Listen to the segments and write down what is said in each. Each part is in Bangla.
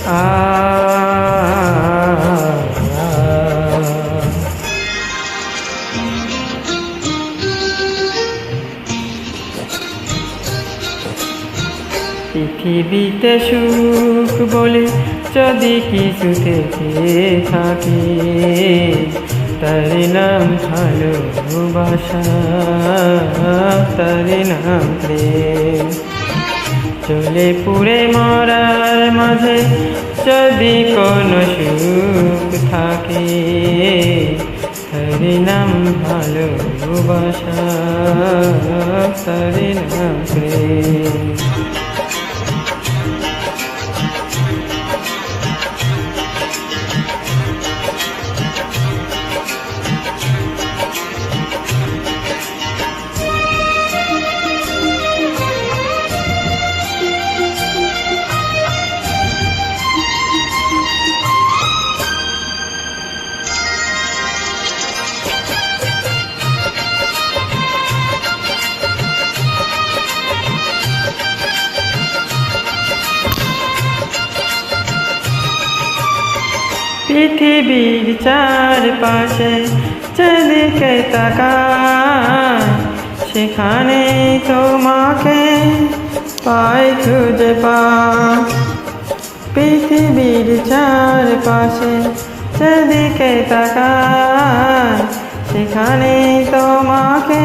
আ পৃথিবীতে সুখ বলে যদি কিছু থেকে থাকে, তার নাম ভালোবাসা, তার নাম প্রেম। চলে পুড়ে মরার মাঝে যদি কোনো সুখ থাকে, তার নাম ভালোবাসা, তার নাম প্রেম। পৃথিবীর চারপাশে যেদিকে তাকাই, সেখানে তোমাকে পাই, খুঁজে পাই। পৃথিবীর চারপাশে যেদিকে তাকাই, সেখানে তোমাকে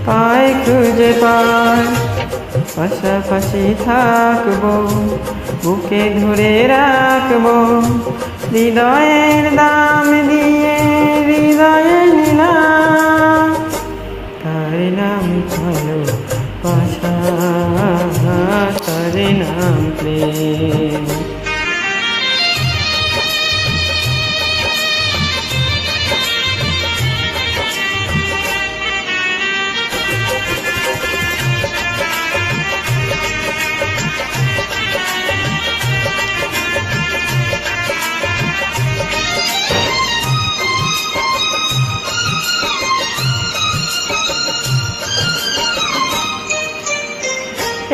পাই, খুঁজে পাই। পাশাপাশি থাকবো, বুকে ধরে রাখবো, হৃদয়ের দাম দিয়ে হৃদয়ে নিলাম, তার নাম ভালোবাসা, তার নাম প্রেম।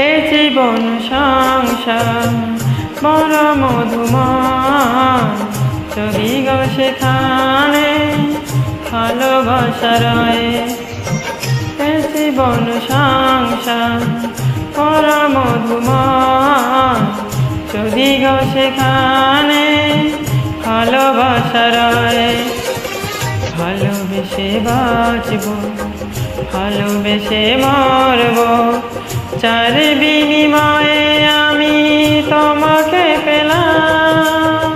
এই জীবন সংসার বড় মধুময়, যদি গো সেখানে ভালোবাসা রয়ে। এই জীবন সংসার বড় মধুময়, যদি গো সেখানে ভালোবাসা রয়ে। ভালোবেসে বাঁচব, ভালোবেসে মরব, চার বিনিময়ে আমি তোমাকে পেলাম,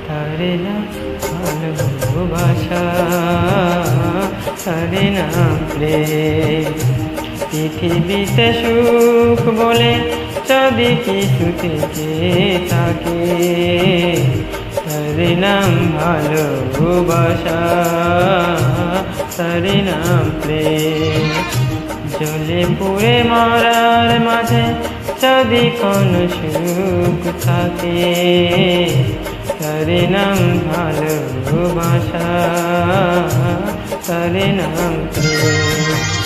তার নাম ভালোবাসা, তার নাম প্রেম। পৃথিবীতে সুখ বলে যদি কিছু থেকে থাকে, তার নাম ভালোবাসা, তার নাম প্রেম। জ্বলে পুড়ে মরার মাঝে যদি কোনো সুখ থাকে, তার নাম ভালোবাসা, তার নাম প্রেম।